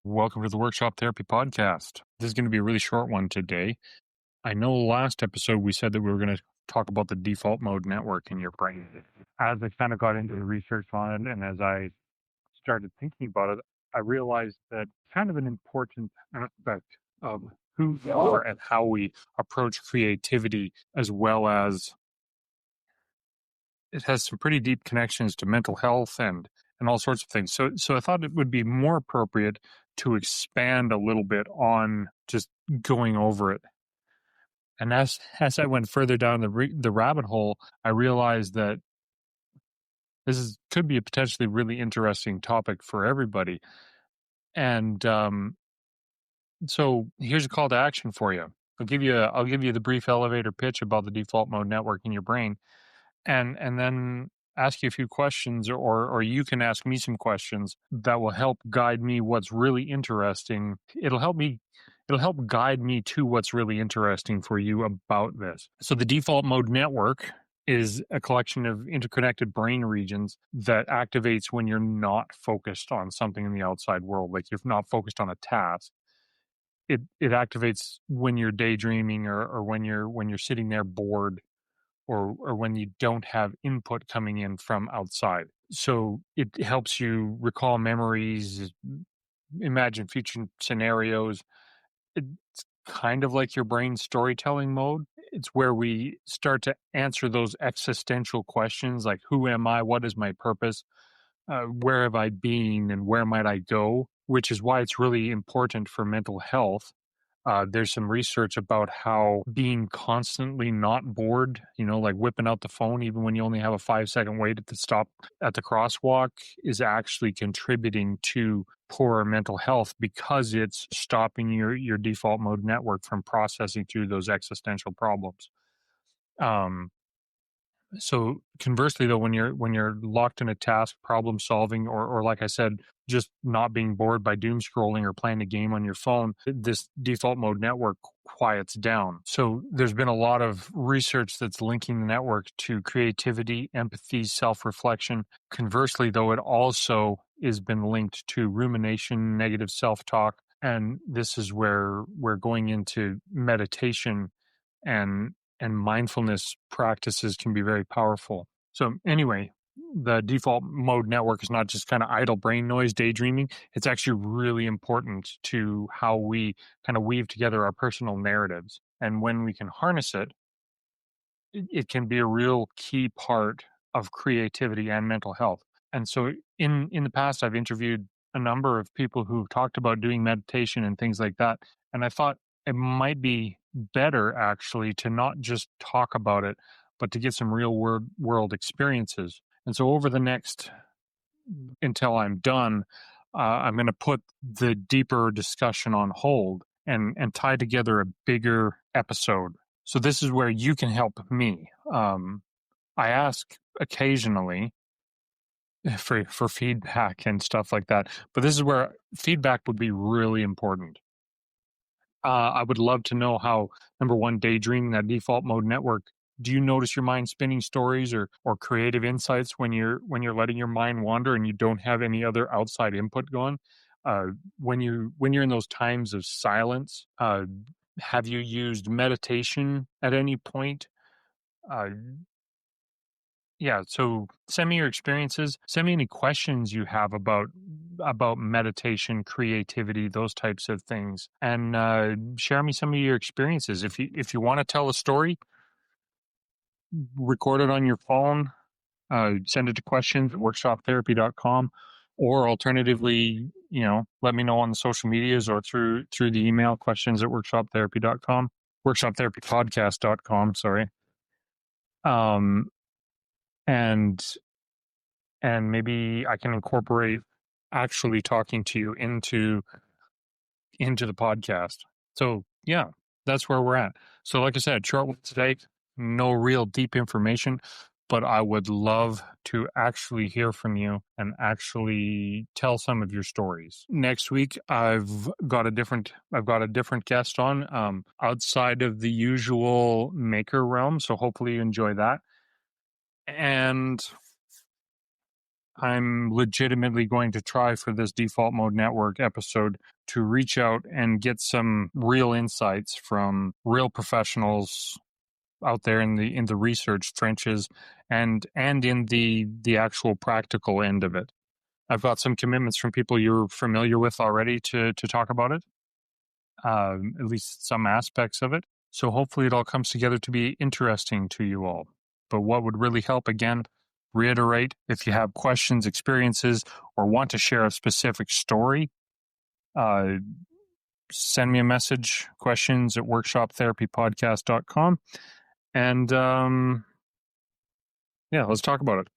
Welcome to the Workshop Therapy Podcast. This is going to be a really short one today. I know last episode we said that we were going to talk about the default mode network in your brain. As I kind of got into the research on it and as I started thinking about it, I realized that kind of an important aspect of who we are and how we approach creativity, as well as it has some pretty deep connections to mental health and all sorts of things. So I thought it would be more appropriate to expand a little bit on just going over it. And as I went further down the rabbit hole, I realized that could be a potentially really interesting topic for everybody. And so here's a call to action for you. I'll give you the brief elevator pitch about the default mode network in your brain, and then ask you a few questions, or you can ask me some questions that will help guide me what's really interesting. It'll help guide me to what's really interesting for you about this. So the default mode network is a collection of interconnected brain regions that activates when you're not focused on something in the outside world, like you're not focused on a task. It activates when you're daydreaming or when you're sitting there bored, or when you don't have input coming in from outside. So it helps you recall memories, imagine future scenarios. It's kind of like your brain's storytelling mode. It's where we start to answer those existential questions like, who am I? What is my purpose? Where have I been and where might I go? Which is why it's really important for mental health. There's some research about how being constantly not bored, like whipping out the phone, even when you only have a 5-second wait at the stop at the crosswalk, is actually contributing to poorer mental health because it's stopping your default mode network from processing through those existential problems. So conversely, though, when you're locked in a task, problem solving, or like I said, just not being bored by doom scrolling or playing a game on your phone, this default mode network quiets down. So there's been a lot of research that's linking the network to creativity, empathy, self-reflection. Conversely, though, it also has been linked to rumination, negative self-talk, and this is where we're going into meditation and mindfulness practices can be very powerful. So anyway, the default mode network is not just kind of idle brain noise, daydreaming. It's actually really important to how we kind of weave together our personal narratives. And when we can harness it, it can be a real key part of creativity and mental health. And so in the past, I've interviewed a number of people who talked about doing meditation and things like that. And I thought it might be better actually to not just talk about it, but to get some real world experiences. And so over the next, until I'm done, I'm going to put the deeper discussion on hold and tie together a bigger episode. So this is where you can help me. I ask occasionally for feedback and stuff like that, but this is where feedback would be really important. I would love to know how, number one, daydreaming, that default mode network. Do you notice your mind spinning stories or creative insights when you're letting your mind wander and you don't have any other outside input going? When you're in those times of silence, have you used meditation at any point? Uh, yeah, so send me your experiences. Send me any questions you have about meditation, creativity, those types of things, and share me some of your experiences. If you want to tell a story, record it on your phone. Send it to questions@workshoptherapy.com, or alternatively, let me know on the social medias or through the email, questions@workshoptherapy.com, workshoptherapypodcast.com. Sorry. And maybe I can incorporate actually talking to you into the podcast. So yeah, that's where we're at. So like I said, short one today, no real deep information, but I would love to actually hear from you and actually tell some of your stories. Next week, I've got a different guest on, outside of the usual maker realm. So hopefully you enjoy that. And I'm legitimately going to try for this default mode network episode to reach out and get some real insights from real professionals out there in the research trenches and in the actual practical end of it. I've got some commitments from people you're familiar with already to talk about it, at least some aspects of it. So hopefully it all comes together to be interesting to you all. But what would really help, again, reiterate, if you have questions, experiences, or want to share a specific story, send me a message, questions at workshoptherapypodcast.com. And yeah, let's talk about it.